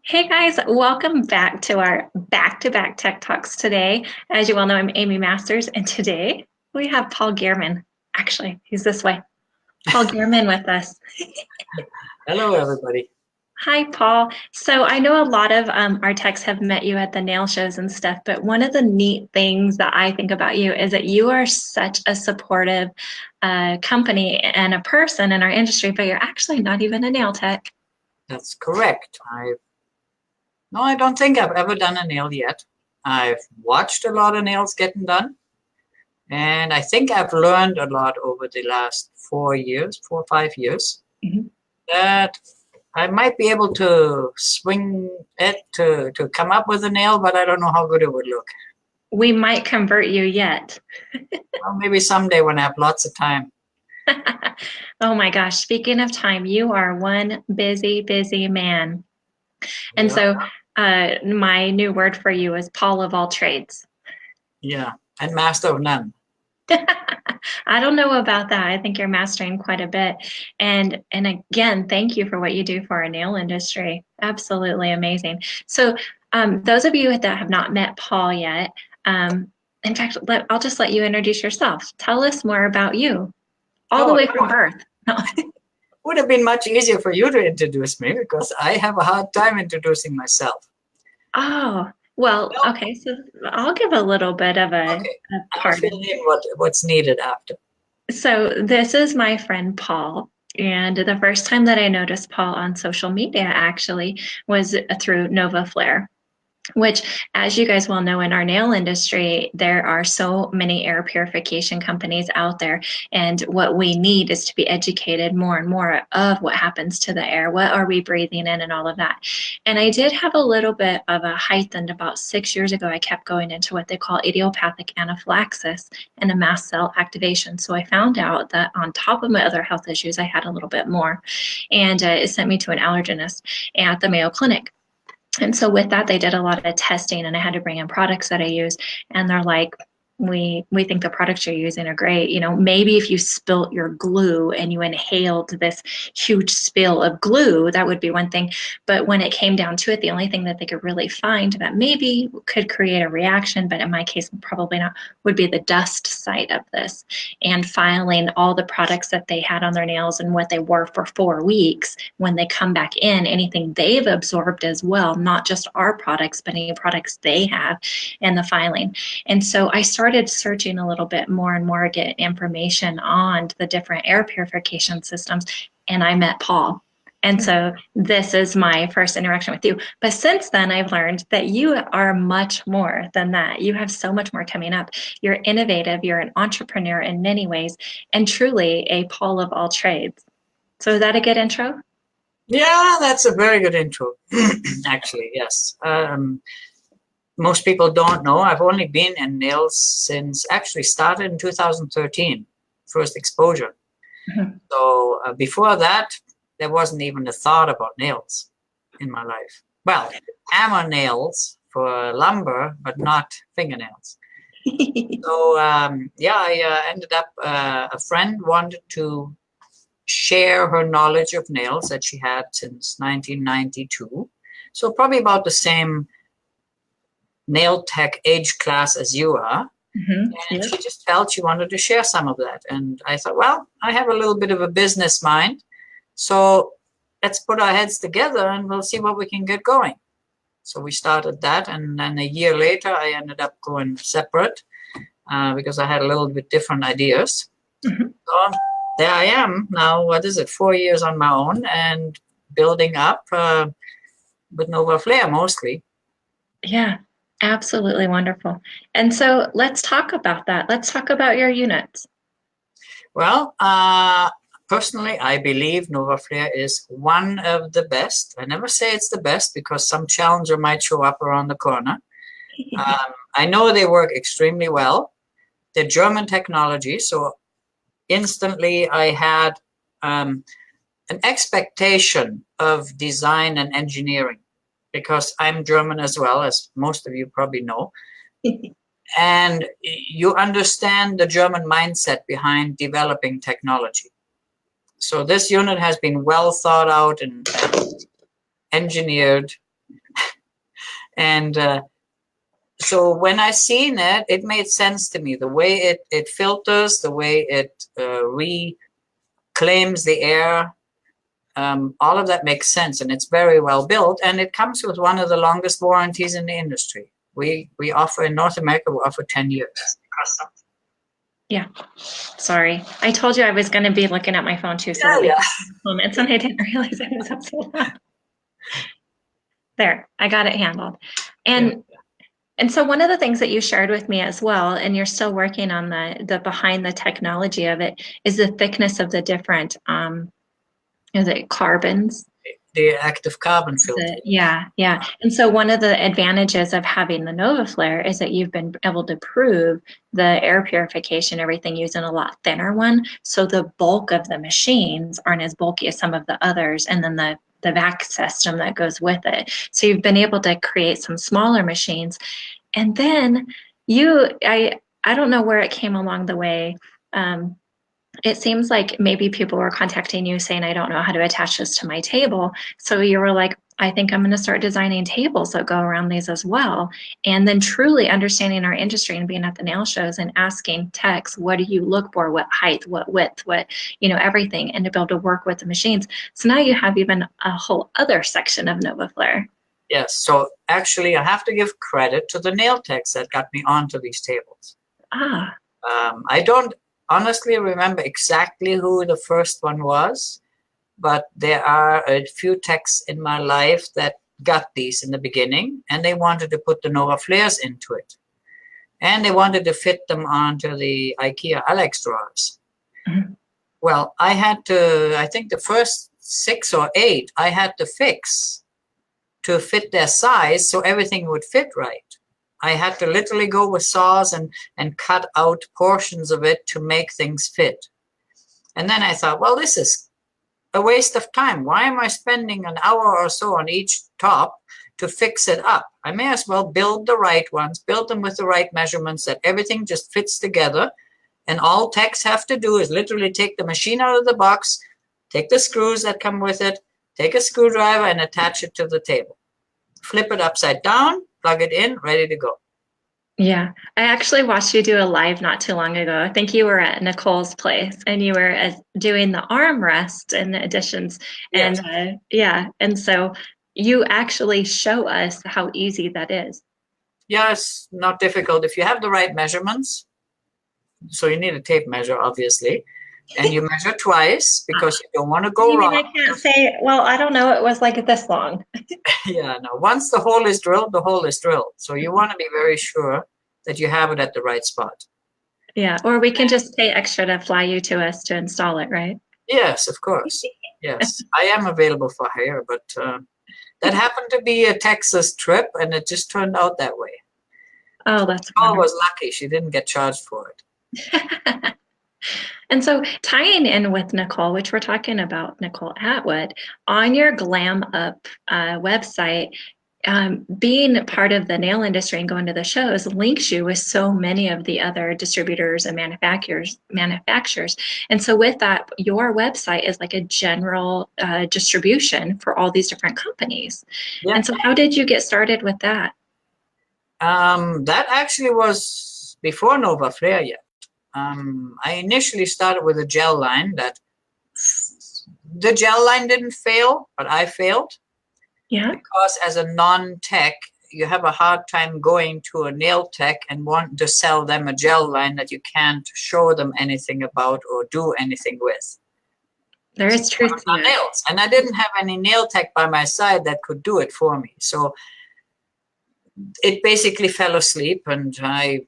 Hey guys, welcome back to our back-to-back Tech Talks today. As you well know, I'm Amy Masters, and today we have Paul Gehrmann. Actually, he's this way. Paul Gehrmann with us. Hello, everybody. Hi, Paul. So I know a lot of our techs have met you at the nail shows and stuff, but one of the neat things that I think about you is that you are such a supportive company and a person in our industry, but you're actually not even a nail tech. That's correct. No, I don't think I've ever done a nail yet. I've watched a lot of nails getting done, and I think I've learned a lot over the last 4 or 5 years, Mhm. that I might be able to swing it to come up with a nail, but I don't know how good it would look. We might convert you yet. Well, maybe someday when I have lots of time. Oh my gosh, speaking of time, you are one busy, busy man. And Yeah, so my new word for you is Paul of all trades. yeah, and master of none. I don't know about that. I think you're mastering quite a bit. And again, thank you for what you do for our nail industry. Absolutely amazing. So those of you that have not met Paul yet, in fact, I'll just let you introduce yourself. Tell us more about you, all the Oh, way from birth. would have been much easier for you to introduce me because I have a hard time introducing myself. Oh, well, No, okay, so I'll give a little bit of okay. a I'll part of fill in it. what's needed after. So this is my friend Paul. And the first time that I noticed Paul on social media actually was through Nova Flair, which, as you guys well know, in our nail industry, there are so many air purification companies out there. And what we need is to be educated more and more of what happens to the air. What are we breathing in and all of that? And I did have a little bit of a heightened about 6 years ago. I kept going into what they call idiopathic anaphylaxis and a mast cell activation. So I found out that on top of my other health issues, I had a little bit more. And it sent me to an allergist at the Mayo Clinic. And so with that, they did a lot of testing, and I had to bring in products that I use. And they're like, we think the products you're using are great. You know, maybe if you spilt your glue and you inhaled this huge spill of glue, that would be one thing. But when it came down to it, the only thing that they could really find that maybe could create a reaction, but in my case, probably not, would be the dust side of this. And filing all the products that they had on their nails and what they were for 4 weeks, when they come back in, anything they've absorbed as well, not just our products, but any products they have, and the filing. And so I started searching a little bit more and more, get information on the different air purification systems, and I met Paul. And so this is my first interaction with you. But since then, I've learned that you are much more than that. You have so much more coming up. You're innovative, you're an entrepreneur in many ways, and truly a Paul of all trades. So is that a good intro? Yeah, that's a very good intro. Actually, yes. Most people don't know. I've only been in nails since actually started in 2013, first exposure. Mhm. So before that, there wasn't even a thought about nails in my life. Well, hammer nails for lumber, but not fingernails. So yeah, I ended up, a friend wanted to share her knowledge of nails that she had since 1992. So probably about the same nail tech age class as you are. And Yep. she just felt she wanted to share some of that. And I thought, well, I have a little bit of a business mind. So let's put our heads together and we'll see what we can get going. So we started that. And then a year later, I ended up going separate because I had a little bit different ideas. Mhm. So there I am now. What is it? 4 years on my own and building up with Nova Flair mostly. Yeah, absolutely wonderful. And so let's talk about that. Let's talk about your units. Well, personally, I believe Nova Flair is one of the best. I never say it's the best because some challenger might show up around the corner. I know they work extremely well. They're German technology, so instantly I had an expectation of design and engineering because I'm German as well, as most of you probably know. And you understand the German mindset behind developing technology. So this unit has been well thought out and engineered. And so when I seen it, it made sense to me. The way it filters, the way it reclaims the air, all of that makes sense, and it's very well built, and it comes with one of the longest warranties in the industry. We offer in North America, we offer 10 years. Yeah. Sorry. I told you I was going to be looking at my phone too, so that we could comments, and I didn't realize it was up so loud. There, I got it handled. And so one of the things that you shared with me as well, and you're still working on the behind the technology of it, is the thickness of the different is it carbons? The active carbon filter. Yeah. And so one of the advantages of having the NovaFlare is that you've been able to prove the air purification, everything using a lot thinner one. So the bulk of the machines aren't as bulky as some of the others. And then the vac system that goes with it. So you've been able to create some smaller machines. And then I don't know where it came along the way. It seems like maybe people were contacting you saying, I don't know how to attach this to my table. So you were like, I think I'm going to start designing tables that go around these as well. And then truly understanding our industry and being at the nail shows and asking techs, what do you look for? What height, what width, what, everything, and to be able to work with the machines. So now you have even a whole other section of NovaFlare. Yes. So actually, I have to give credit to the nail techs that got me onto these tables. I don't honestly remember exactly who the first one was, but there are a few techs in my life that got these in the beginning, and they wanted to put the NovaFlares into it. And they wanted to fit them onto the IKEA Alex drawers. Mm-hmm. Well, I had to, I think the first 6 or 8, I had to fix to fit their size so everything would fit right. I had to literally go with saws and cut out portions of it to make things fit. And then I thought, well, this is a waste of time. Why am I spending an hour or so on each top to fix it up? I may as well build the right ones, build them with the right measurements, that everything just fits together. And all techs have to do is literally take the machine out of the box, take the screws that come with it, take a screwdriver and attach it to the table. Flip it upside down, plug it in, ready to go. Yeah, I actually watched you do a live not too long ago. I think you were at Nicole's place and you were doing the armrest and the additions. Yes. And and so you actually show us how easy that is. Yeah, it's not difficult if you have the right measurements. So you need a tape measure, obviously. And you measure twice because you don't want to go wrong. I can't say, well, I don't know, it was like this long. Yeah, no. Once the hole is drilled, the hole is drilled. So you want to be very sure that you have it at the right spot. Yeah, or we can just pay extra to fly you to us to install it, right? Yes, of course. Yes, I am available for hire, but that happened to be a Texas trip, and it just turned out that way. Oh, that's Nicole was lucky. She didn't get charged for it. And so tying in with Nicole, which we're talking about Nicole Atwood, on your Glam Up website, being part of the nail industry and going to the shows links you with so many of the other distributors and manufacturers. And so with that, your website is like a general distribution for all these different companies. Yeah. And so how did you get started with that? That actually was before NovaFlare yet. I initially started with a gel line. The gel line didn't fail, but I failed. Yeah. Because as a non-tech, you have a hard time going to a nail tech and want to sell them a gel line that you can't show them anything about or do anything with. There is truth to nails, and I didn't have any nail tech by my side that could do it for me. So it basically fell asleep, and I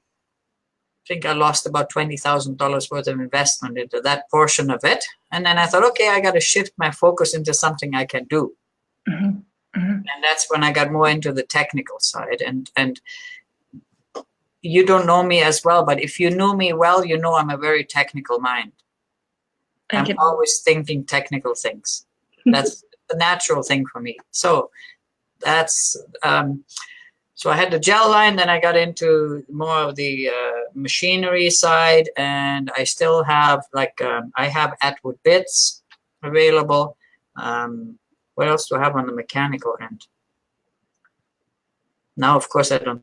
think I lost about $20,000 worth of investment into that portion of it. And then I thought, okay, I got to shift my focus into something I can do. Mm-hmm. Mm-hmm. And that's when I got more into the technical side. And you don't know me as well, but if you know me well, you know I'm a very technical mind. I'm always thinking technical things. That's the natural thing for me. So that's so I had the gel line, then I got into more of the machinery side, and I still have I have Atwood bits available. What else do I have on the mechanical end? Now, of course, I don't.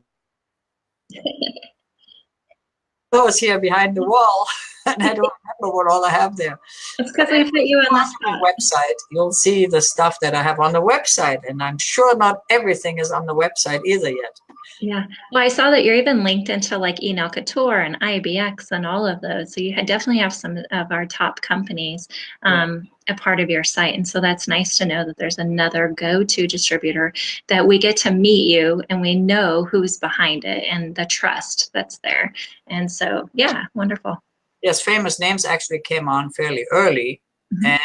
I was here behind the wall, and I don't remember what all I have there. It's because we put you on the On spot. my website, you'll see the stuff that I have on the website, and I'm sure not everything is on the website either yet. Yeah. Well, I saw that you're even linked into like Nail Couture and IBX and all of those. So you definitely have some of our top companies a part of your site. And so that's nice to know that there's another go-to distributor that we get to meet you and we know who's behind it and the trust that's there. And so, yeah, wonderful. Yes, Famous Names actually came on fairly early and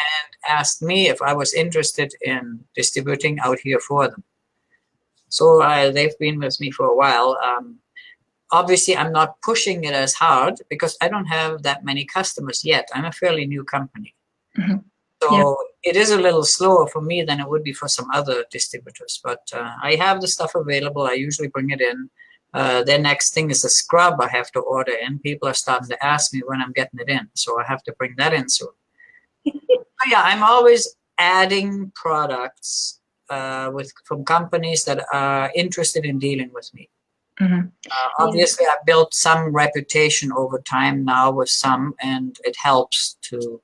asked me if I was interested in distributing out here for them. So they've been with me for a while. Obviously, I'm not pushing it as hard because I don't have that many customers yet. I'm a fairly new company. So it is a little slower for me than it would be for some other distributors. But I have the stuff available. I usually bring it in. Their next thing is a scrub I have to order in. People are starting to ask me when I'm getting it in. So I have to bring that in soon. Yeah, I'm always adding products from companies that are interested in dealing with me. Obviously, I've built some reputation over time now with some, and it helps to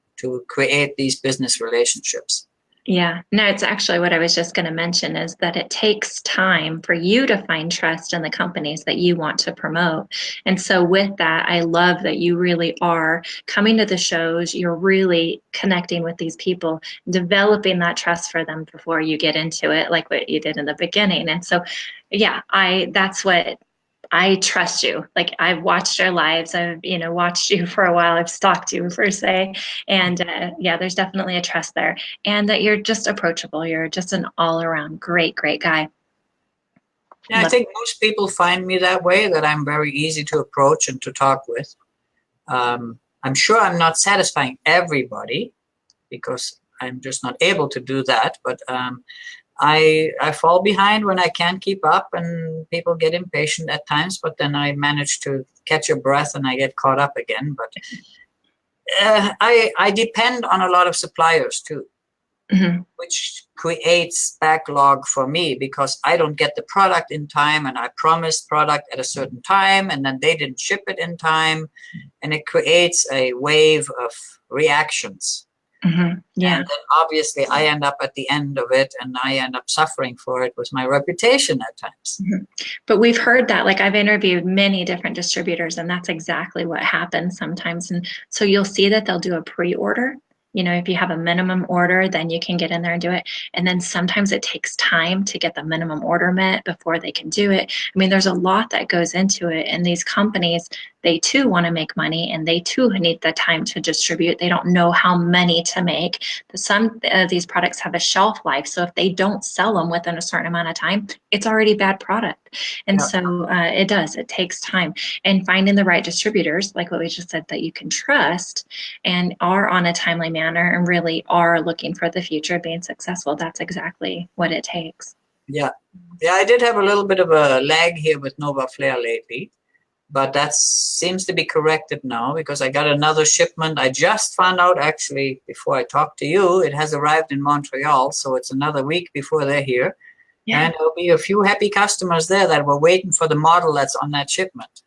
create these business relationships. Yeah, no, it's actually what I was just going to mention is that it takes time for you to find trust in the companies that you want to promote. And so with that, I love that you really are coming to the shows, you're really connecting with these people, developing that trust for them before you get into it, like what you did in the beginning. And so, yeah, that's what I trust you. Like I've watched your lives. I've, watched you for a while. I've stalked you per se. And yeah, there's definitely a trust there. And that you're just approachable. You're just an all around great, great guy. Yeah, I think most people find me that way, that I'm very easy to approach and to talk with. I'm sure I'm not satisfying everybody because I'm just not able to do that. But I fall behind when I can't keep up, and people get impatient at times, but then I manage to catch a breath and I get caught up again. But I depend on a lot of suppliers too, which creates backlog for me because I don't get the product in time, and I promised product at a certain time and then they didn't ship it in time, and it creates a wave of reactions. Yeah. And then obviously I end up at the end of it, and I end up suffering for it with my reputation at times. But we've heard that, like I've interviewed many different distributors, and that's exactly what happens sometimes. And so you'll see that they'll do a pre-order. If you have a minimum order, then you can get in there and do it. And then sometimes it takes time to get the minimum order met before they can do it. I mean, there's a lot that goes into it. And these companies, they too want to make money, and they too need the time to distribute. They don't know how many to make. Some of these products have a shelf life. So if they don't sell them within a certain amount of time, it's already bad product. And so it takes time. And finding the right distributors, like what we just said, that you can trust and are on a timely manner and really are looking for the future of being successful. That's exactly what it takes. Yeah, I did have a little bit of a lag here with Nova Flair lately, but that seems to be corrected now because I got another shipment. I just found out actually before I talked to you, it has arrived in Montreal, so it's another week before they're here. Yeah. And there'll be a few happy customers there that were waiting for the model that's on that shipment.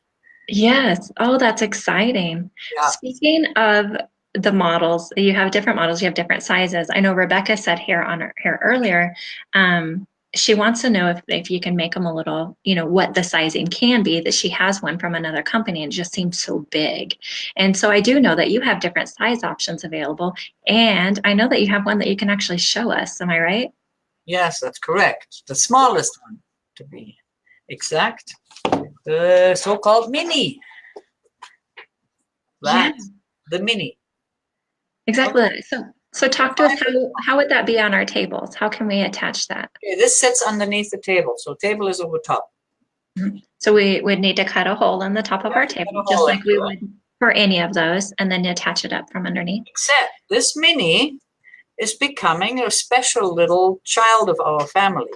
Yes. Oh, that's exciting. Yeah. Speaking of the models, you have different models, you have different sizes. I know Rebecca said here earlier, she wants to know if you can make them a little, what the sizing can be, that she has one from another company and it just seems so big. And so I do know that you have different size options available. And I know that you have one that you can actually show us. Am I right? Yes, that's correct. The smallest one, to be exact. The so-called mini. That's the mini. Exactly. Okay. So talk to us, how would that be on our tables? How can we attach that? Okay, this sits underneath the table. So table is over top. So we would need to cut a hole in the top of our table, just like we would for any of those, and then attach it up from underneath. Except this mini is becoming a special little child of our family.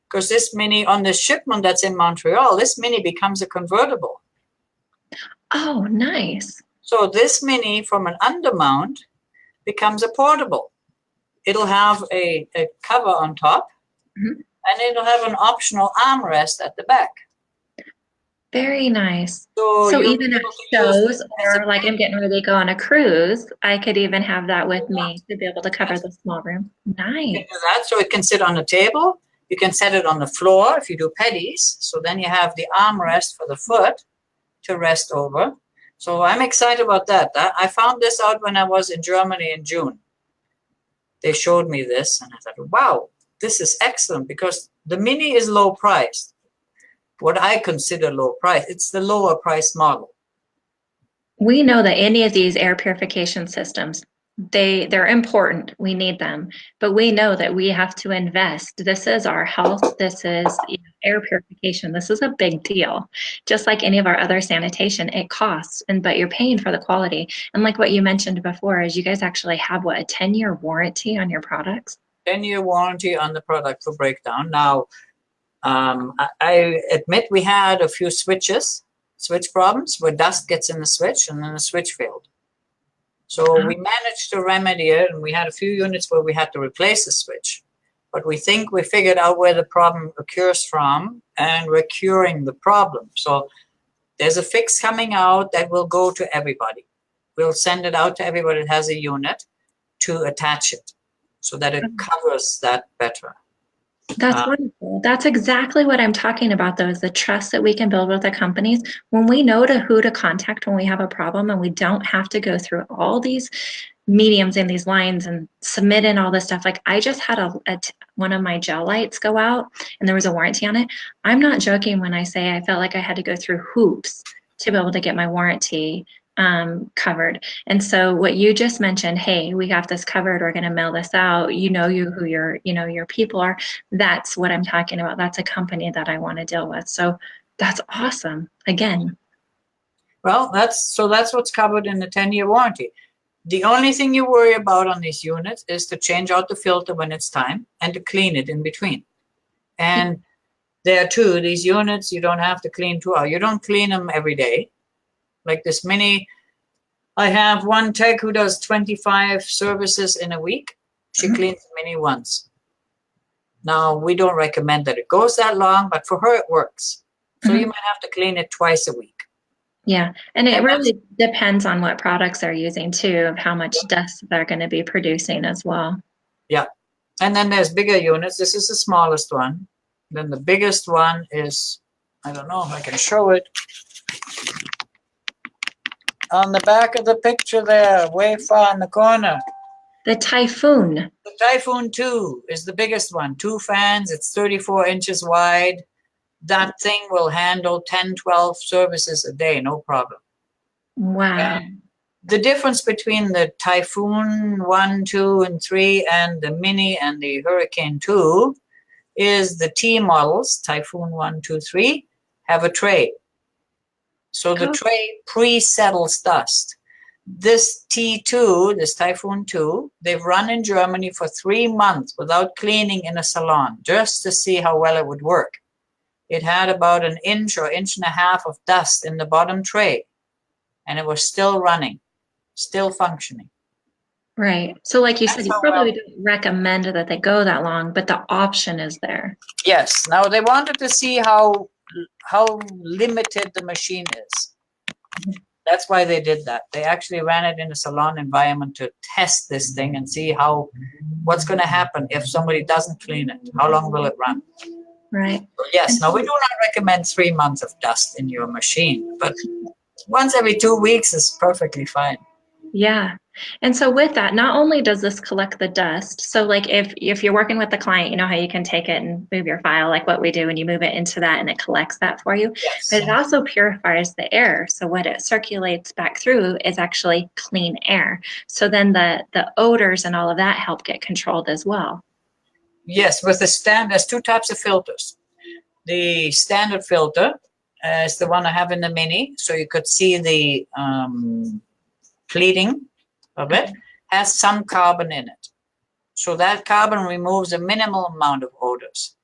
Because this mini, on the shipment that's in Montreal, this mini becomes a convertible. Oh, nice. So this mini from an undermount becomes a portable. It'll have a cover on top, and and it'll have an optional armrest at the back. Very nice. So So you'll be even at able to use shows this as a or like I'm getting ready to go on a cruise, I could even have that with me to be able to cover the small room. You Nice. can do that, so it can sit on the table. You can set it on the floor if you do pedis. So then you have the armrest for the foot to rest over. So I'm excited about that. I found this out when I was in Germany in June. They showed me this, and I thought, wow, this is excellent, because the mini is low priced. What I consider low price, it's the lower price model. We know that any of these air purification systems, they're important. We need them, but we know that we have to invest. This is our health. This is air purification. This is a big deal. Just like any of our other sanitation, it costs, but you're paying for the quality. And like what you mentioned before, is you guys actually have what, a 10-year warranty on your products? 10-year warranty on the product for breakdown. Now, I admit we had a few switch problems where dust gets in the switch and then the switch failed. So we managed to remedy it, and we had a few units where we had to replace the switch. But we think we figured out where the problem occurs from, and we're curing the problem. So there's a fix coming out that will go to everybody. We'll send it out to everybody that has a unit to attach it so that it covers that better. That's wonderful. That's exactly what I'm talking about, though, is the trust that we can build with the companies. When we know who to contact when we have a problem, and we don't have to go through all these mediums and these lines and submit in all this stuff. Like I just had one of my gel lights go out and there was a warranty on it. I'm not joking when I say I felt like I had to go through hoops to be able to get my warranty covered. And so what you just mentioned, hey, we got this covered, we're going to mail this out. Who your people are. That's what I'm talking about. That's a company that I want to deal with. So that's awesome. Again. Well, that's what's covered in the 10-year warranty. The only thing you worry about on these units is to change out the filter when it's time and to clean it in between. And there too, these units, you don't have to clean 2 hours. You don't clean them every day. Like this mini, I have one tech who does 25 services in a week. She cleans the mini once. Now, we don't recommend that it goes that long, but for her it works. So you might have to clean it twice a week. Yeah, and it really depends on what products they're using too, of how much dust they're going to be producing as well. Yeah, and then there's bigger units. This is the smallest one. Then the biggest one is, I don't know if I can show it. On the back of the picture there, way far in the corner. The Typhoon. The Typhoon 2 is the biggest one. 2 fans, it's 34 inches wide. That thing will handle 10, 12 services a day, no problem. Wow. And the difference between the Typhoon 1, 2, and 3 and the Mini and the Hurricane 2 is the T models, Typhoon 1, 2, 3, have a tray. So the tray pre-settles dust. This T2, this Typhoon 2, they've run in Germany for 3 months without cleaning in a salon, just to see how well it would work. It had about an inch or inch and a half of dust in the bottom tray, and it was still running, still functioning. Right. So like you said, you probably don't recommend that they go that long, but the option is there. Yes. Now they wanted to see how limited the machine is. That's why they did that. They actually ran it in a salon environment to test this thing and see what's going to happen if somebody doesn't clean it. How long will it run? Right. Yes. Now we do not recommend 3 months of dust in your machine, but once every 2 weeks is perfectly fine. Yeah. And so with that, not only does this collect the dust, so like if you're working with the client, you know how you can take it and move your file like what we do, and you move it into that and it collects that for you. Yes. But it also purifies the air. So what it circulates back through is actually clean air. So then the odors and all of that help get controlled as well. Yes, with the there's 2 types of filters. The standard filter is the one I have in the Mini, so you could see the pleating of it, has some carbon in it. So that carbon removes a minimal amount of odors.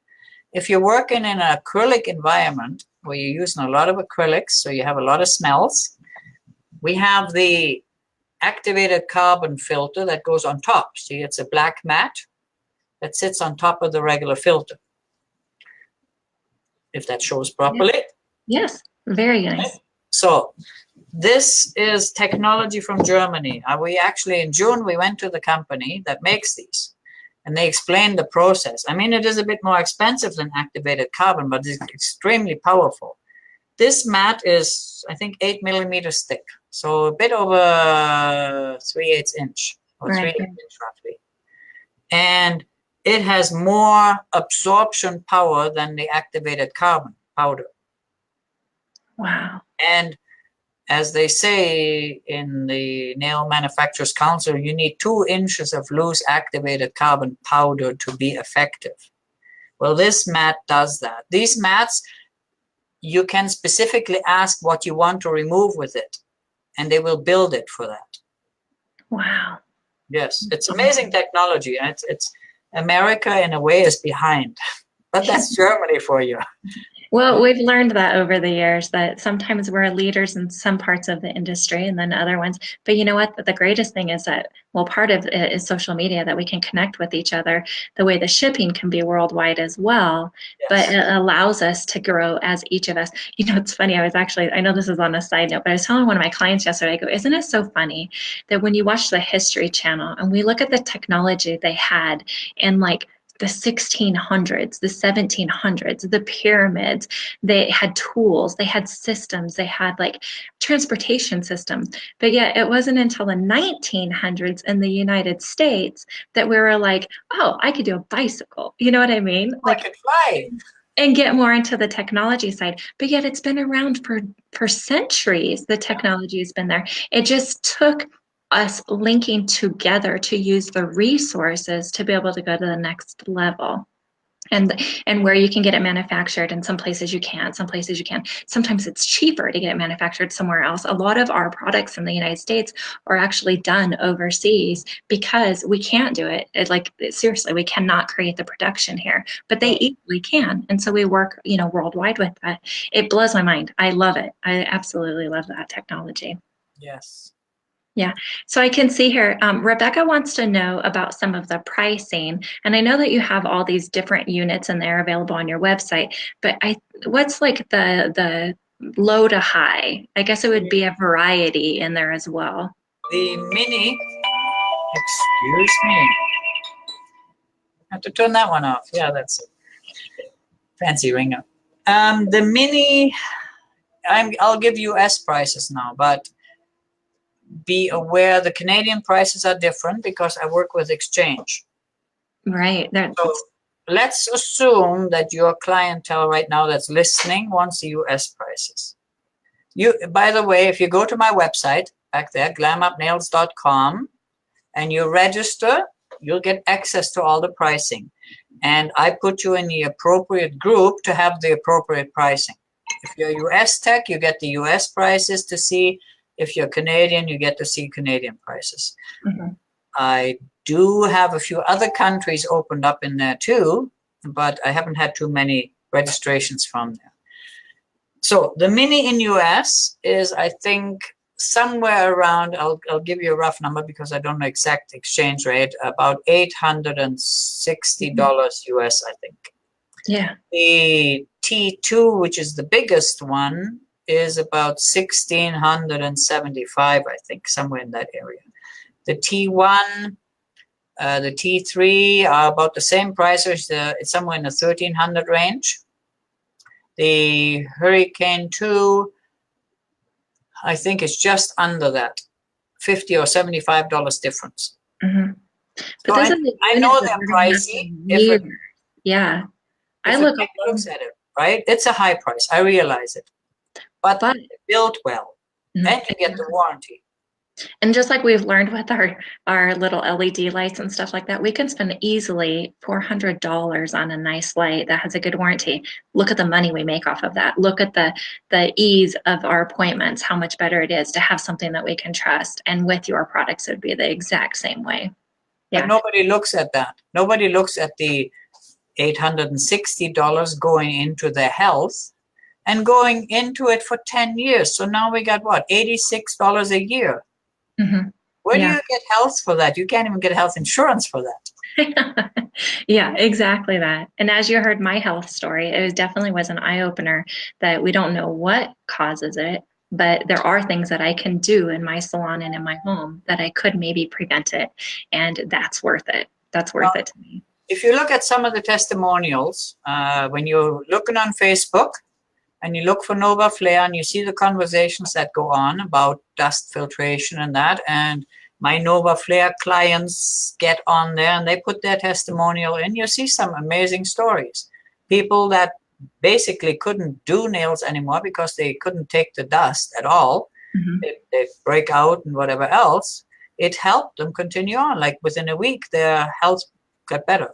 If you're working in an acrylic environment where you're using a lot of acrylics, so you have a lot of smells, we have the activated carbon filter that goes on top. See, it's a black mat that sits on top of the regular filter. if that shows properly. Yes, very nice. So this is technology from Germany. We actually, in June, we went to the company that makes these, and they explained the process. I mean, it is a bit more expensive than activated carbon, but it's extremely powerful. This mat is, I think, 8 millimeters thick, so a bit over 3/8 inch, or Right. 3/8 inch roughly. And it has more absorption power than the activated carbon powder. Wow. And as they say in the Nail Manufacturers Council, you need 2 inches of loose activated carbon powder to be effective. Well, this mat does that. These mats, you can specifically ask what you want to remove with it, and they will build it for that. Wow. Yes, it's amazing technology. It's America in a way is behind, but that's Germany for you. Well, we've learned that over the years that sometimes we're leaders in some parts of the industry and then other ones. But you know what? The greatest thing is that, well, part of it is social media, that we can connect with each other. The way the shipping can be worldwide as well, Yes. but it allows us to grow as each of us. You know, it's funny. I know this is on a side note, but I was telling one of my clients yesterday, I go, isn't it so funny that when you watch the History Channel and we look at the technology they had in like the 1600s, the 1700s, the pyramids, they had tools, they had systems, they had like transportation systems. But yet it wasn't until the 1900s in the United States that we were like, oh, I could do a bicycle. You know what I mean? I could fly. And get more into the technology side. But yet it's been around for centuries. The technology has been there. It just took us linking together to use the resources to be able to go to the next level. And where you can get it manufactured, in some places you can, some places you can. Sometimes it's cheaper to get it manufactured somewhere else. A lot of our products in the United States are actually done overseas because we can't do it. Seriously, we cannot create the production here, but they easily can. And so we work, worldwide with that. It blows my mind. I love it. I absolutely love that technology. Yes. Yeah. So I can see here, Rebecca wants to know about some of the pricing. And I know that you have all these different units and they're available on your website, but what's like the low to high? I guess it would be a variety in there as well. The mini, excuse me. I have to turn that one off. Yeah, that's a fancy ringer. The mini, I'll give you US prices now, but be aware the Canadian prices are different because I work with exchange. Right. So let's assume that your clientele right now that's listening wants the US prices. By the way, if you go to my website back there, glamupnails.com, and you register, you'll get access to all the pricing. And I put you in the appropriate group to have the appropriate pricing. If you're US tech, you get the US prices to see. If you're Canadian, you get to see Canadian prices. Mm-hmm. I do have a few other countries opened up in there too, but I haven't had too many registrations from there. So the mini in US is, I think, somewhere around, I'll give you a rough number because I don't know exact exchange rate, about $860 US, I think. Yeah. The T2, which is the biggest one, is about 1,675, I think, somewhere in that area. The T1, the T3 are about the same price. It's somewhere in the 1,300 range. The Hurricane 2, I think it's just under that, $50 or $75 difference. Mm-hmm. But So I know they're pricey. Yeah. If a tech looks at it, right? It's a high price. I realize it. But built well, and you get the warranty. And just like we've learned with our little LED lights and stuff like that, we can spend easily $400 on a nice light that has a good warranty. Look at the money we make off of that. Look at the ease of our appointments, how much better it is to have something that we can trust. And with your products, it would be the exact same way. Yeah. But nobody looks at that. Nobody looks at the $860 going into their health and going into it for 10 years. So now we got what, $86 a year. Mm-hmm. Where do you get health for that? You can't even get health insurance for that. Yeah, exactly that. And as you heard my health story, definitely was an eye-opener that we don't know what causes it, but there are things that I can do in my salon and in my home that I could maybe prevent it. And that's worth it. That's worth it to me. If you look at some of the testimonials, when you're looking on Facebook and you look for Nova Flair and you see the conversations that go on about dust filtration and that, and my Nova Flair clients get on there and they put their testimonial in, you see some amazing stories. People that basically couldn't do nails anymore because they couldn't take the dust at all. Mm-hmm. They break out and whatever else. It helped them continue on. Like within a week, their health got better.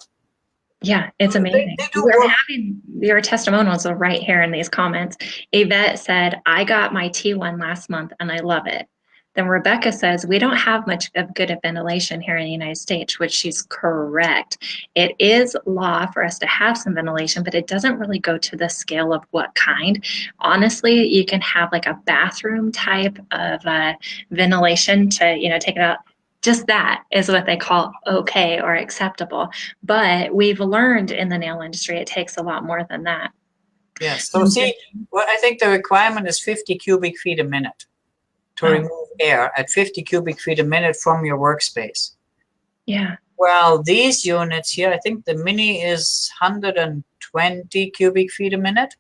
Yeah, it's amazing. They do We're work. having your testimonials are right here in these comments. Yvette said, I got my T1 last month and I love it. Then Rebecca says, we don't have much of good ventilation here in the United States, which she's correct. It is law for us to have some ventilation, but it doesn't really go to the scale of what kind. Honestly, you can have like a bathroom type of ventilation to, take it out. Just that is what they call okay or acceptable. But we've learned in the nail industry, it takes a lot more than that. Yes. So see, well, I think the requirement is 50 cubic feet a minute to remove air at 50 cubic feet a minute from your workspace. Yeah. Well, these units here, I think the mini is 120 cubic feet a minute.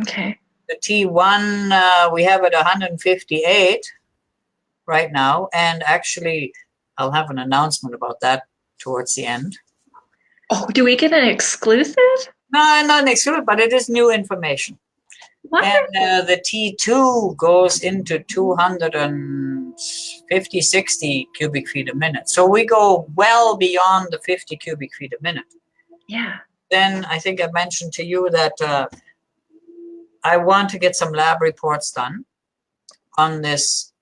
Okay. The T1, we have at 158 right now. And actually, I'll have an announcement about that towards the end. Oh, do we get an exclusive? No, not an exclusive, but it is new information. Wonderful. And the T2 goes into 250, 60 cubic feet a minute. So we go well beyond the 50 cubic feet a minute. Yeah. Then I think I mentioned to you that I want to get some lab reports done on this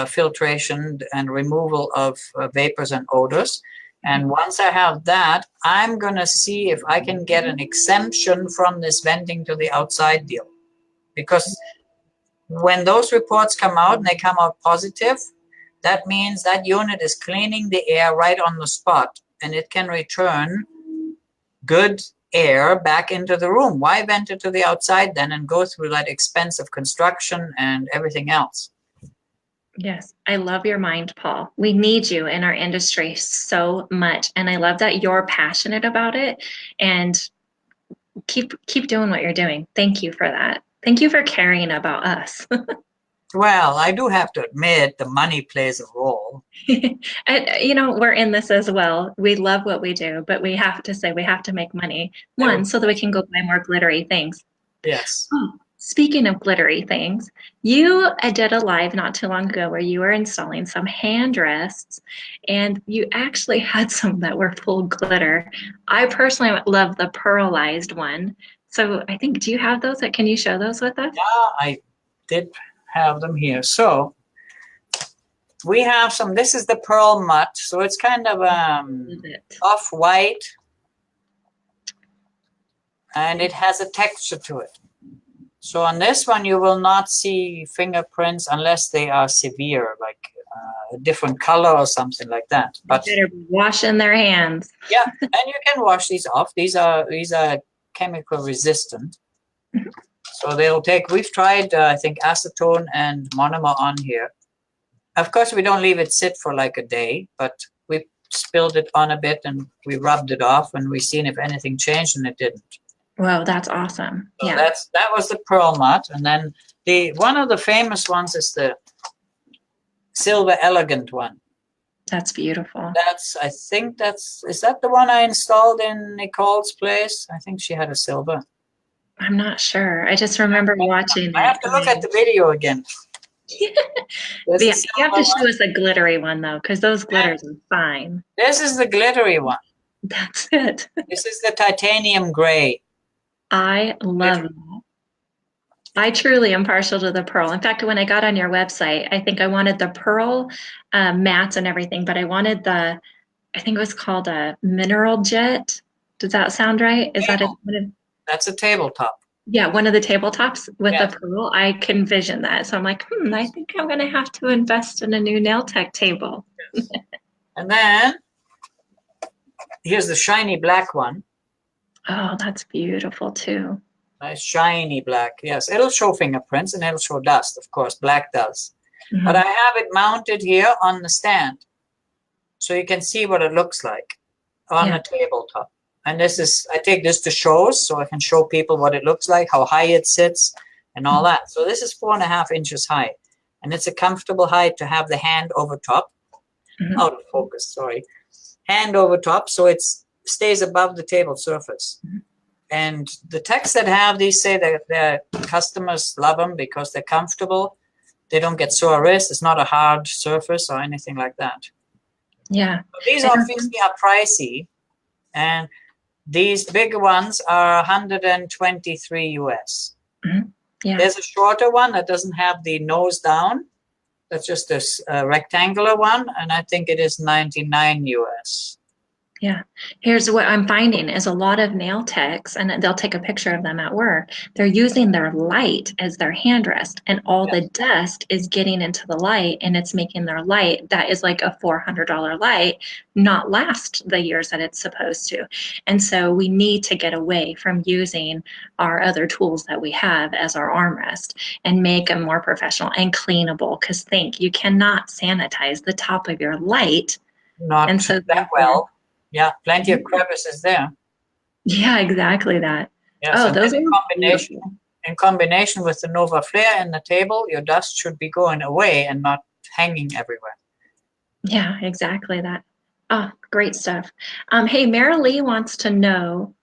filtration and removal of vapors and odors. And once I have that, I'm going to see if I can get an exemption from this venting to the outside deal. Because when those reports come out and they come out positive, that means that unit is cleaning the air right on the spot and it can return good air back into the room. Why vent it to the outside then and go through that expensive construction and everything else? Yes, I love your mind, Paul. We need you in our industry so much. And I love that you're passionate about it and keep doing what you're doing. Thank you for that. Thank you for caring about us. Well, I do have to admit the money plays a role. And, we're in this as well. We love what we do, but we have to say we have to make money. One, so that we can go buy more glittery things. Yes. Oh, speaking of glittery things, you did a live not too long ago where you were installing some hand rests and you actually had some that were full glitter. I personally love the pearlized one. So I think, do you have those? Can you show those with us? Yeah, I did have them here. So we have some, this is the pearl mutt. So it's kind of off-white and it has a texture to it. So on this one, you will not see fingerprints unless they are severe, like a different color or something like that. But they better be washing their hands. Yeah, and you can wash these off. These are chemical resistant. Mm-hmm. So they'll take, we've tried, I think, acetone and monomer on here. Of course, we don't leave it sit for like a day, but we spilled it on a bit and we rubbed it off and we seen if anything changed and it didn't. Wow, that's awesome. So yeah. That was the pearl mutt. And then one of the famous ones is the silver elegant one. That's beautiful. Is that the one I installed in Nicole's place? I think she had a silver. I'm not sure. I just remember watching. I have to look at the video again. You have to show us a glittery one though, because those glitters are fine. This is the glittery one. That's it. This is the titanium gray. I love that. I truly am partial to the pearl. In fact, when I got on your website, I think I wanted the pearl mats and everything, but I wanted I think it was called a mineral jet. Does that sound right? Is that That's a tabletop. Yeah, one of the tabletops with the pearl. I can vision that. So I'm like, I think I'm going to have to invest in a new nail tech table. And then here's the shiny black one. Oh, that's beautiful too. Nice shiny black. Yes, it'll show fingerprints and it'll show dust, of course. Black does. But I have it mounted here on the stand, so you can see what it looks like on the tabletop. And this is, I take this to shows so I can show people what it looks like, how high it sits and all that. So this is 4.5 inches high, and it's a comfortable height to have the hand over top. Out of focus, sorry. Hand over top, so it stays above the table surface. And the techs that have these say that their customers love them because they're comfortable. They don't get sore wrists. It's not a hard surface or anything like that. Yeah. But these obviously are pricey, and these bigger ones are 123 US. Yeah. There's a shorter one that doesn't have the nose down. That's just this rectangular one, and I think it is 99 US. Yeah. Here's what I'm finding is a lot of nail techs, and they'll take a picture of them at work. They're using their light as their hand rest, and all the dust is getting into the light, and it's making their light that is like a $400 light not last the years that it's supposed to. And so we need to get away from using our other tools that we have as our armrest and make them more professional and cleanable. Because you cannot sanitize the top of your light. Not and so that well. Yeah, plenty of crevices there. Yeah, exactly that. Yeah, oh, so those are in combination with the Nova Flair in the table, your dust should be going away and not hanging everywhere. Yeah, exactly that. Oh, great stuff. Hey, Mary Lee wants to know.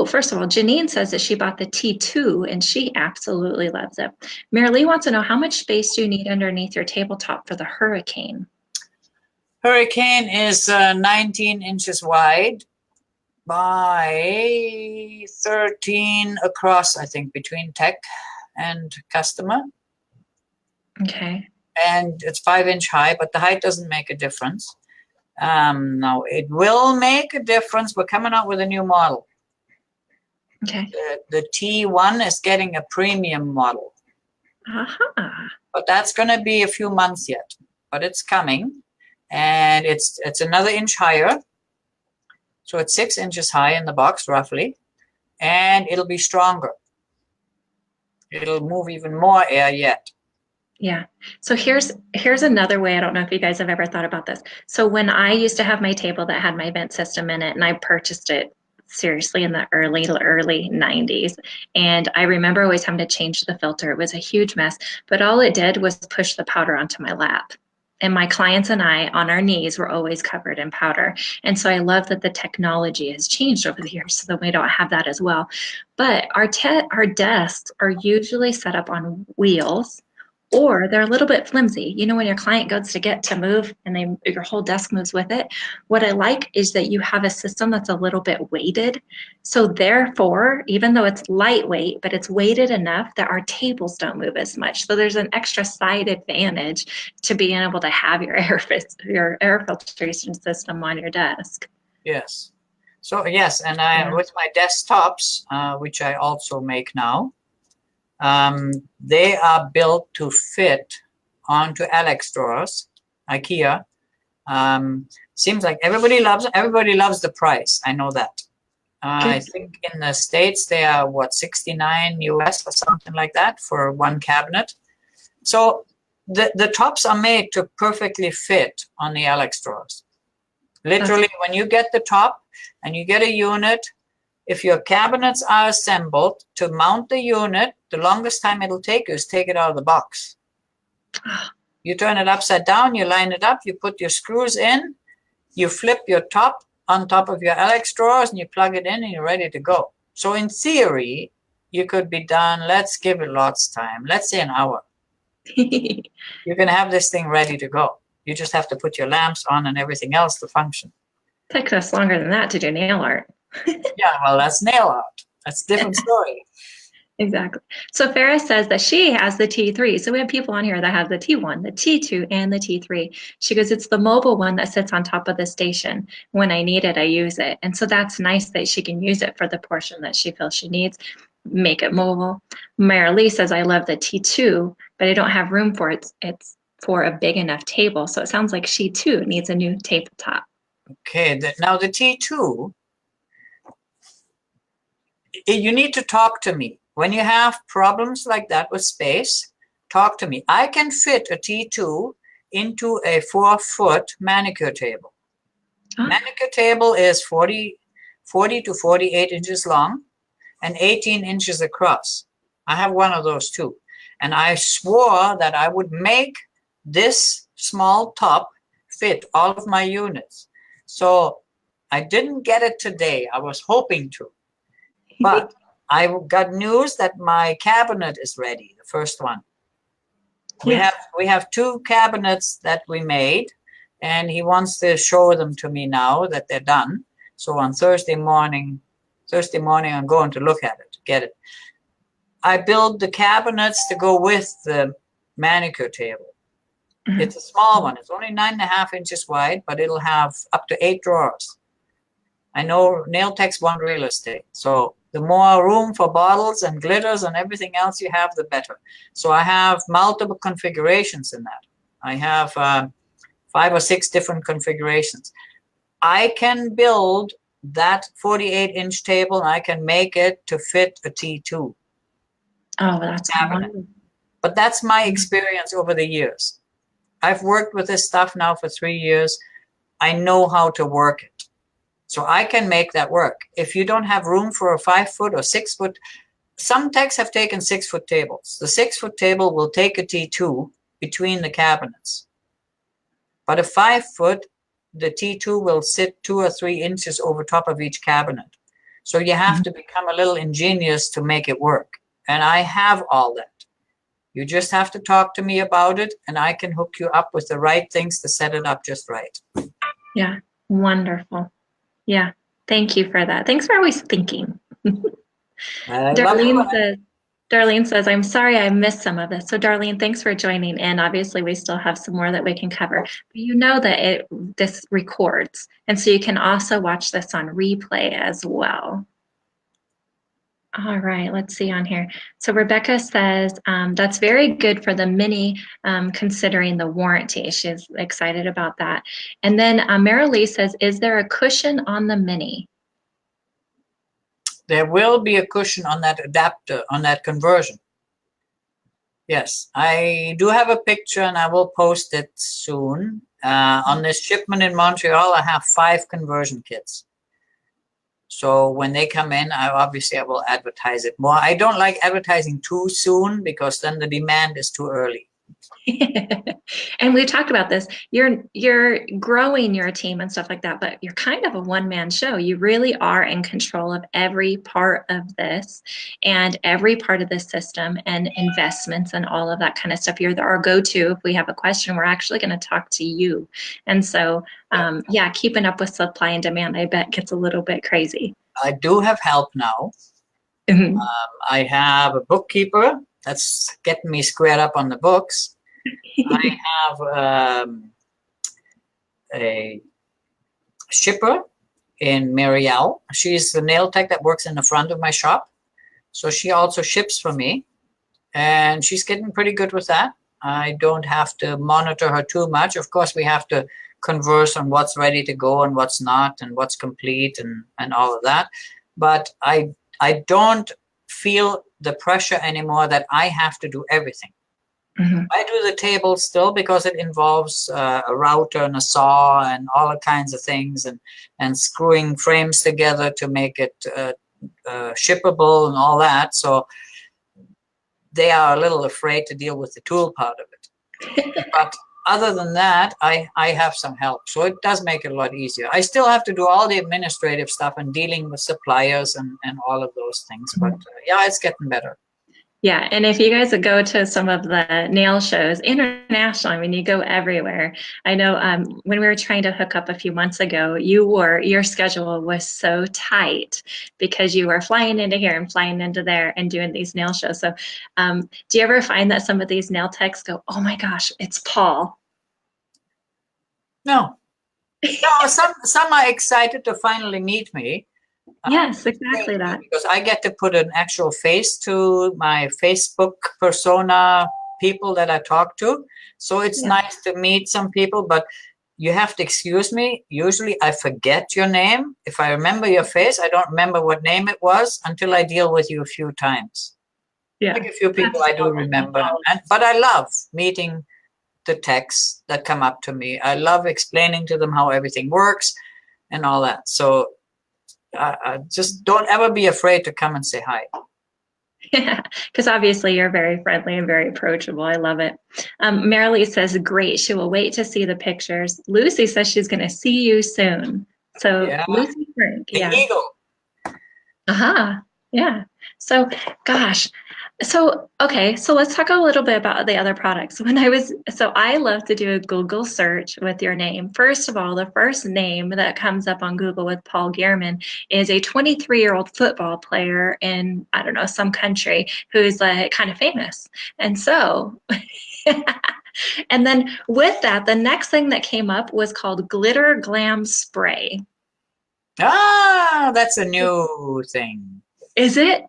First of all, Janine says that she bought the T2 and she absolutely loves it. Mary Lee wants to know, how much space do you need underneath your tabletop for the Hurricane? Hurricane is 19 inches wide by 13 across, I think, between tech and customer. Okay. And it's 5-inch high, but the height doesn't make a difference. No, it will make a difference. We're coming out with a new model. Okay. The T1 is getting a premium model. But that's going to be a few months yet, but it's coming. And it's another inch higher. So it's 6 inches high in the box, roughly. And it'll be stronger. It'll move even more air yet. Yeah. So here's another way. I don't know if you guys have ever thought about this. So when I used to have my table that had my vent system in it, and I purchased it seriously in the early 90s. And I remember always having to change the filter. It was a huge mess. But all it did was push the powder onto my lap. And my clients and I, on our knees, were always covered in powder. And so I love that the technology has changed over the years so that we don't have that as well. But our desks are usually set up on wheels, or they're a little bit flimsy. You know, when your client goes to move and your whole desk moves with it. What I like is that you have a system that's a little bit weighted. So therefore, even though it's lightweight, but it's weighted enough that our tables don't move as much. So there's an extra side advantage to being able to have your air filtration system on your desk. Yes. So yes, and with my desktops, which I also make now, they are built to fit onto Alex drawers, IKEA. Seems like everybody loves the price. I know that. I think in the States they are 69 US or something like that for one cabinet. So the tops are made to perfectly fit on the Alex drawers. Literally, when you get the top and you get a unit, if your cabinets are assembled to mount the unit, the longest time it'll take you is take it out of the box. You turn it upside down, you line it up, you put your screws in, you flip your top on top of your Alex drawers, and you plug it in, and you're ready to go. So in theory, you could be done, let's give it lots of time, let's say an hour. You can have this thing ready to go. You just have to put your lamps on and everything else to function. It takes us longer than that to do nail art. Yeah, well, that's nail art. That's a different story. Exactly. So Farah says that she has the T3. So we have people on here that have the T1, the T2, and the T3. She goes, it's the mobile one that sits on top of the station. When I need it, I use it. And so that's nice that she can use it for the portion that she feels she needs, make it mobile. Mary Lee says, I love the T2, but I don't have room for it. It's for a big enough table. So it sounds like she too needs a new tabletop. Okay, now the T2, you need to talk to me. When you have problems like that with space, talk to me. I can fit a T2 into a 4-foot manicure table. Oh. Manicure table is 40 to 48 inches long and 18 inches across. I have one of those too. And I swore that I would make this small top fit all of my units. So I didn't get it today. I was hoping to. But I got news that my cabinet is ready, the first one. We have 2 cabinets that we made, and he wants to show them to me now that they're done. So on Thursday morning I'm going to look at it, get it. I build the cabinets to go with the manicure table. Mm-hmm. It's a small one. It's only 9.5 inches wide, but it'll have up to 8 drawers. I know nail techs want real estate, so the more room for bottles and glitters and everything else you have, the better. So I have multiple configurations in that. I have 5 or 6 different configurations. I can build that 48-inch table, and I can make it to fit a T2. Oh, that's wonderful. But that's my experience over the years. I've worked with this stuff now for 3 years. I know how to work it. So I can make that work. If you don't have room for a 5-foot or 6-foot, some techs have taken 6-foot tables. The 6-foot table will take a T2 between the cabinets. But a 5-foot, the T2 will sit 2 or 3 inches over top of each cabinet. So you have to become a little ingenious to make it work. And I have all that. You just have to talk to me about it, and I can hook you up with the right things to set it up just right. Yeah, wonderful. Yeah, thank you for that. Thanks for always thinking. Darlene says, I'm sorry I missed some of this. So Darlene, thanks for joining in. Obviously, we still have some more that we can cover. But you know that this records, and so you can also watch this on replay as well. All right, let's see on here. So Rebecca says, that's very good for the mini, considering the warranty. She's excited about that. And then Marilee says, is there a cushion on the mini? There will be a cushion on that adapter, on that conversion. Yes, I do have a picture, and I will post it soon. On this shipment in Montreal, I have 5 conversion kits. So when they come in, I will advertise it more. I don't like advertising too soon because then the demand is too early. And we talked about this. You're growing your team and stuff like that, but you're kind of a one-man show. You really are in control of every part of this and every part of the system and investments and all of that kind of stuff. You're our go-to. If we have a question, we're actually going to talk to you. And so, yeah, keeping up with supply and demand, I bet, gets a little bit crazy. I do have help now. Mm-hmm. I have a bookkeeper that's getting me squared up on the books. I have a shipper in Marielle. She's the nail tech that works in the front of my shop. So she also ships for me, and she's getting pretty good with that. I don't have to monitor her too much. Of course, we have to converse on what's ready to go and what's not and what's complete and all of that. But I don't feel the pressure anymore that I have to do everything. Mm-hmm. I do the table still because it involves a router and a saw and all kinds of things and screwing frames together to make it shippable and all that. So they are a little afraid to deal with the tool part of it. But other than that, I have some help. So it does make it a lot easier. I still have to do all the administrative stuff and dealing with suppliers and all of those things. But yeah, it's getting better. Yeah, and if you guys would go to some of the nail shows, international, I mean, you go everywhere. I know when we were trying to hook up a few months ago, your schedule was so tight because you were flying into here and flying into there and doing these nail shows. So do you ever find that some of these nail techs go, oh my gosh, it's Paul? No, some are excited to finally meet me. Yes, exactly that. Because I get to put an actual face to my Facebook persona people that I talk to. So it's nice to meet some people, but you have to excuse me. Usually I forget your name. If I remember your face, I don't remember what name it was until I deal with you a few times. Yeah. Like a few people That's I do remember. But I love meeting the techs that come up to me. I love explaining to them how everything works and all that. So just don't ever be afraid to come and say hi. Yeah, because obviously you're very friendly and very approachable. I love it. Marilee says, great. She will wait to see the pictures. Lucy says she's going to see you soon. So Yeah, Lucy Frank, the yeah. eagle. Uh-huh. Yeah. So, gosh. So, okay. So let's talk a little bit about the other products. I love to do a Google search with your name. First of all, the first name that comes up on Google with Paul Gehrmann is a 23-year-old football player in, I don't know, some country who's like kind of famous. And so, and then with that, the next thing that came up was called Glitter Glam Spray. Ah, that's a new thing. Is it?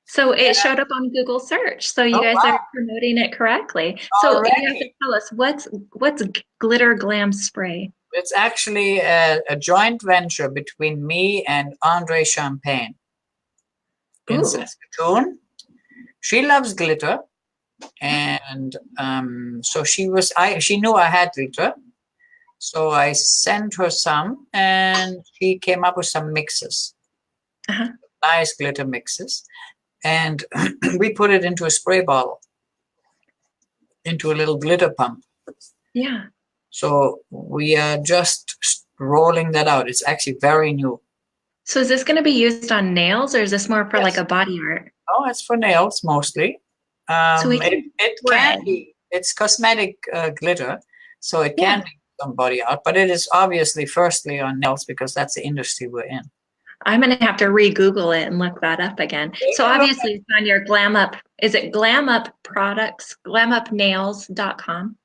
So it showed up on Google search. So you guys are promoting it correctly. So you have to tell us what's Glitter Glam Spray? It's actually a joint venture between me and Andre Champagne in Saskatoon. She loves glitter, and so she knew I had glitter. So I sent her some, and she came up with some mixes, nice glitter mixes. And we put it into a spray bottle, into a little glitter pump. Yeah. So we are just rolling that out. It's actually very new. So is this going to be used on nails, or is this more for like a body art? Oh, it's for nails mostly. So it can be. It's cosmetic glitter, so it can be on body art, but it is obviously firstly on nails because that's the industry we're in. I'm going to have to re-Google it and look that up again. So obviously it's on your Glam Up. Is it Glam Up Products? GlamUpNails.com?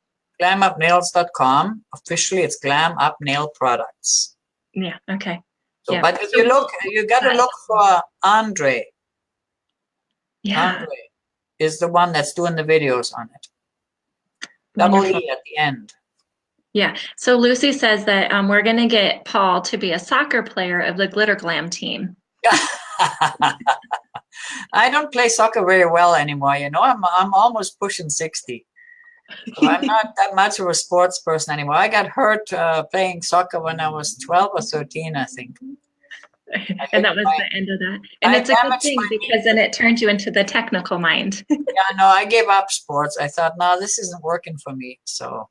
GlamUpNails.com. Officially, it's Glam Up Nail Products. Yeah. Okay. So, yeah. but if you look, you got to look for Andre. Yeah. Andre is the one that's doing the videos on it. Double E at the end. Yeah. So Lucy says that we're going to get Paul to be a soccer player of the Glitter Glam team. I don't play soccer very well anymore. You know, I'm almost pushing 60. So I'm not that much of a sports person anymore. I got hurt playing soccer when I was 12 or 13, I think. And that was the end of that. And it's a good thing because then it turned you into the technical mind. Yeah, no, I gave up sports. I thought, no, this isn't working for me. So.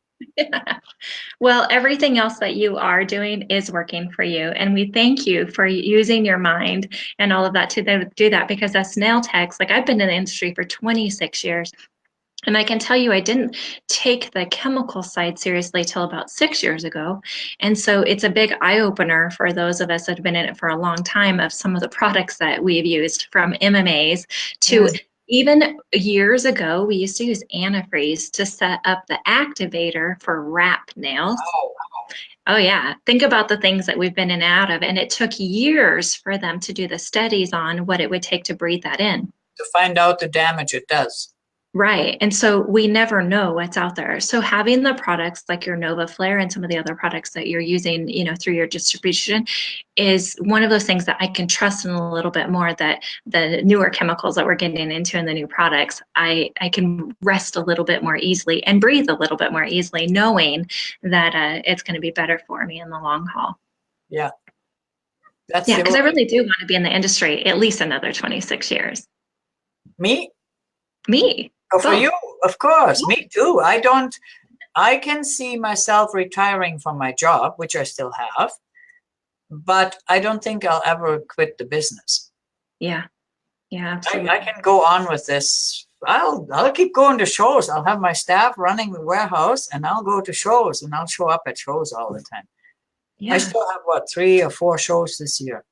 Well, everything else that you are doing is working for you. And we thank you for using your mind and all of that to do that, because as nail techs, like I've been in the industry for 26 years. And I can tell you, I didn't take the chemical side seriously till about 6 years ago. And so it's a big eye opener for those of us that have been in it for a long time of some of the products that we've used, from MMAs to even years ago, we used to use antifreeze to set up the activator for wrap nails. Oh yeah. Think about the things that we've been in and out of. And it took years for them to do the studies on what it would take to breathe that in. To find out the damage it does. Right. And so we never know what's out there. So having the products like your Nova Flair and some of the other products that you're using, you know, through your distribution is one of those things that I can trust in a little bit more, that the newer chemicals that we're getting into in the new products, I can rest a little bit more easily and breathe a little bit more easily, knowing that it's going to be better for me in the long haul. Yeah. Because I really do want to be in the industry at least another 26 years. Me? Oh, for you, of course. Me too. I can see myself retiring from my job, which I still have, but I don't think I'll ever quit the business. Yeah. Yeah, absolutely. I can go on with this. I'll keep going to shows. I'll have my staff running the warehouse, and I'll go to shows, and I'll show up at shows all the time. Yeah. I still have 3 or 4 shows this year.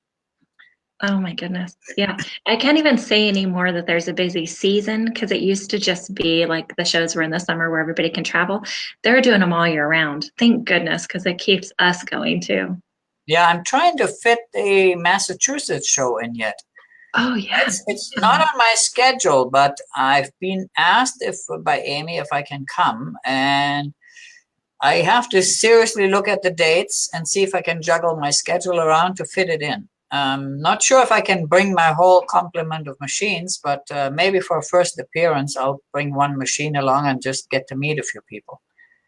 Oh my goodness. Yeah. I can't even say anymore that there's a busy season, because it used to just be like the shows were in the summer where everybody can travel. They're doing them all year round. Thank goodness, because it keeps us going too. Yeah, I'm trying to fit the Massachusetts show in yet. Oh yeah. It's not on my schedule, but I've been asked by Amy if I can come, and I have to seriously look at the dates and see if I can juggle my schedule around to fit it in. Not sure if I can bring my whole complement of machines, but maybe for a first appearance, I'll bring one machine along and just get to meet a few people.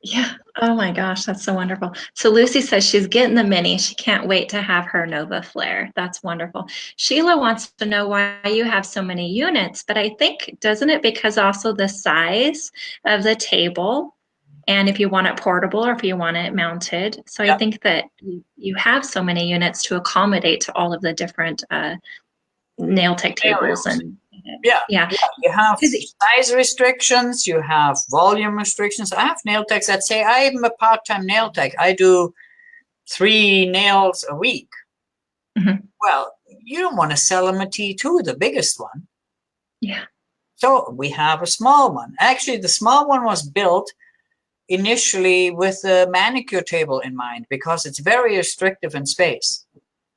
Yeah. Oh my gosh, that's so wonderful. So Lucy says she's getting the mini. She can't wait to have her Nova Flair. That's wonderful. Sheila wants to know why you have so many units, but I think, doesn't it because also the size of the table, and if you want it portable or if you want it mounted. So I think that you have so many units to accommodate to all of the different nail tech tables. And yeah, you have size restrictions, you have volume restrictions. I have nail techs that say I'm a part-time nail tech. I do 3 nails a week. Well, you don't want to sell them a T2, the biggest one. Yeah. So we have a small one. Actually, the small one was built initially with a manicure table in mind because it's very restrictive in space.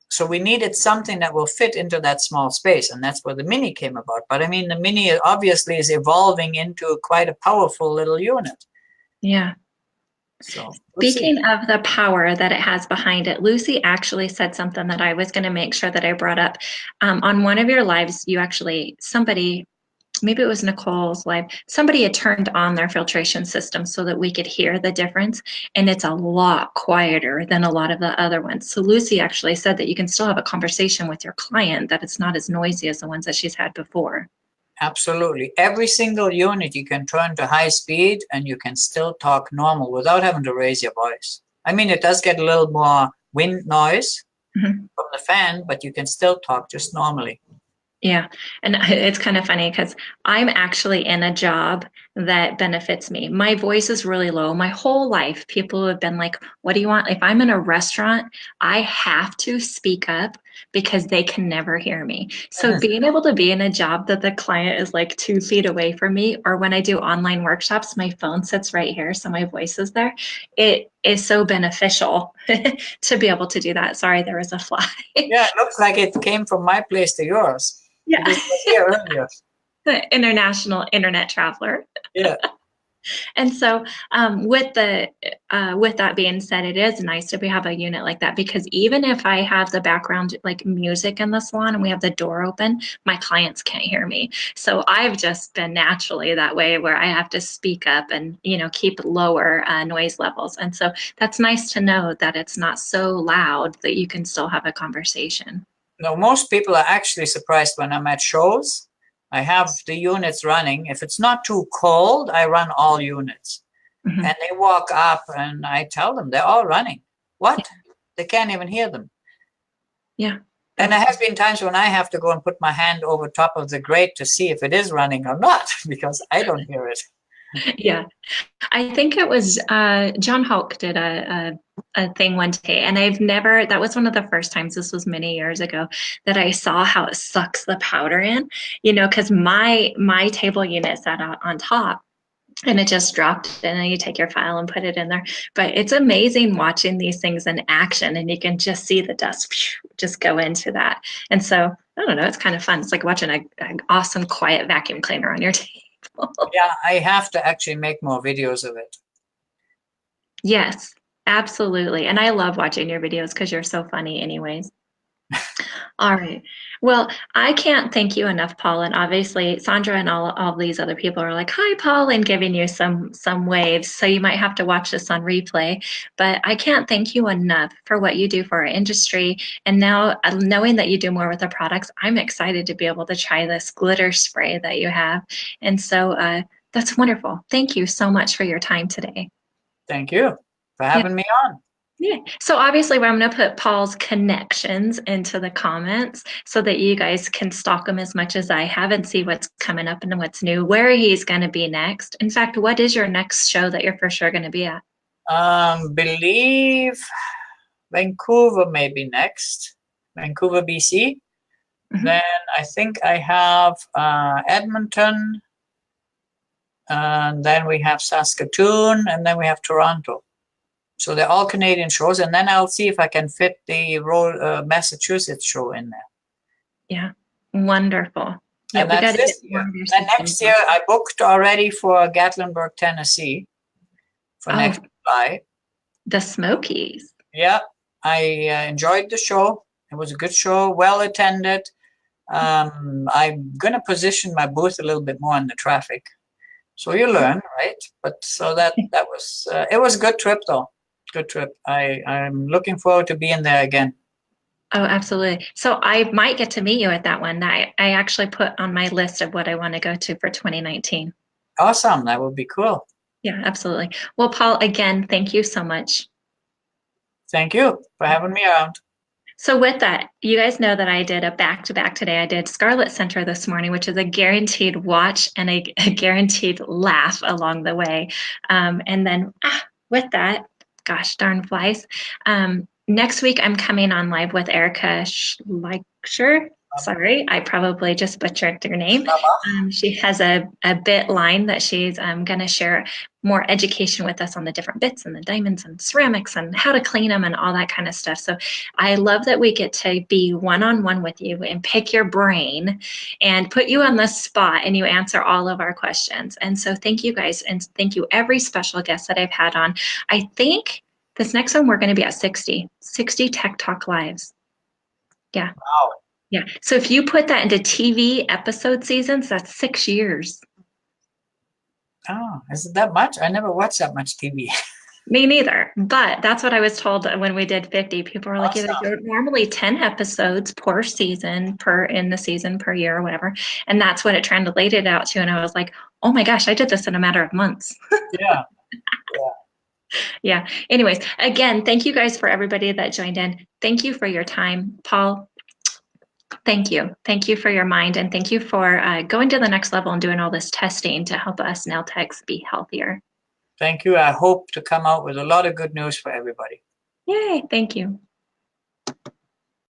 So we needed something that will fit into that small space, and that's where the mini came about. But I mean, the mini obviously is evolving into quite a powerful little unit. Yeah. So speaking of the power that it has behind it, Lucy actually said something that I was going to make sure that I brought up. On one of your lives, you actually, somebody, maybe it was Nicole's live, somebody had turned on their filtration system so that we could hear the difference. And it's a lot quieter than a lot of the other ones. So Lucy actually said that you can still have a conversation with your client, that it's not as noisy as the ones that she's had before. Absolutely. Every single unit you can turn to high speed and you can still talk normal without having to raise your voice. I mean, it does get a little more wind noise from the fan, but you can still talk just normally. Yeah. And it's kind of funny because I'm actually in a job that benefits me. My voice is really low. My whole life, people have been like, what do you want? If I'm in a restaurant, I have to speak up because they can never hear me. So being able to be in a job that the client is like 2 feet away from me, or when I do online workshops, my phone sits right here, so my voice is there. It is so beneficial to be able to do that. Sorry, there was a fly. Yeah, it looks like it came from my place to yours. Yeah. It was here earlier. The international internet traveler. Yeah. And so with that being said, it is nice to have a unit like that, because even if I have the background like music in the salon and we have the door open, my clients can't hear me. So I've just been naturally that way, where I have to speak up and, keep lower noise levels. And so that's nice to know that it's not so loud that you can still have a conversation. No, most people are actually surprised when I'm at shows. I have the units running. If it's not too cold, I run all units. And they walk up and I tell them they're all running. What? Yeah. They can't even hear them. Yeah. And there have been times when I have to go and put my hand over top of the grate to see if it is running or not, because I don't hear it. Yeah. I think it was John Hulk did a thing one day, and that was one of the first times, this was many years ago, that I saw how it sucks the powder in, because my table unit sat on top and it just dropped, and then you take your file and put it in there. But it's amazing watching these things in action, and you can just see the dust just go into that. And so, I don't know, it's kind of fun. It's like watching an awesome quiet vacuum cleaner on your table. Yeah, I have to actually make more videos of it. Yes, absolutely. And I love watching your videos because you're so funny anyways. All right. Well, I can't thank you enough, Paul. And obviously Sandra and all these other people are like, hi, Paul, and giving you some waves. So you might have to watch this on replay. But I can't thank you enough for what you do for our industry. And now knowing that you do more with the products, I'm excited to be able to try this glitter spray that you have. And so that's wonderful. Thank you so much for your time today. Thank you for having me on. Yeah. So obviously I'm going to put Paul's connections into the comments so that you guys can stalk him as much as I have and see what's coming up and what's new, where he's going to be next. In fact, what is your next show that you're for sure going to be at? Believe Vancouver may be next. Vancouver, BC. Then I think I have Edmonton. And then we have Saskatoon, and then we have Toronto. So they're all Canadian shows, and then I'll see if I can fit the Massachusetts show in there. Yeah, wonderful. Yeah, and that's this year. And next year, I booked already for Gatlinburg, Tennessee, for next July. The Smokies. Yeah, I enjoyed the show. It was a good show, well attended. I'm gonna position my booth a little bit more in the traffic, so you learn, right? But so that was it was a good trip though. Good trip. I'm looking forward to being there again. Oh, absolutely. So I might get to meet you at that one. I actually put on my list of what I want to go to for 2019. Awesome. That would be cool. Yeah, absolutely. Well, Paul, again, thank you so much. Thank you for having me around. So with that, you guys know that I did a back-to-back today. I did Scarlet Center this morning, which is a guaranteed watch and a guaranteed laugh along the way. And then with that, gosh darn flies. Next week, I'm coming on live with Erica Schleicher. Sorry, I probably just butchered your name. She has a bit line that she's going to share more education with us on the different bits and the diamonds and ceramics and how to clean them and all that kind of stuff. So I love that we get to be one-on-one with you and pick your brain and put you on the spot and you answer all of our questions. And so thank you guys. And thank you every special guest that I've had on. I think this next one, we're going to be at 60 Tech Talk Lives. Yeah. Wow. Yeah. So if you put that into TV episode seasons, that's 6 years. Oh, is it that much? I never watched that much TV. Me neither. But that's what I was told when we did 50. People were like, Awesome. there are normally 10 episodes per season, in the season per year or whatever. And that's what it translated out to. And I was like, oh my gosh, I did this in a matter of months. Yeah. Yeah. Anyways, again, thank you guys for everybody that joined in. Thank you for your time. Paul, thank you. Thank you for your mind. And thank you for going to the next level and doing all this testing to help us nail techs be healthier. Thank you. I hope to come out with a lot of good news for everybody. Yay. Thank you.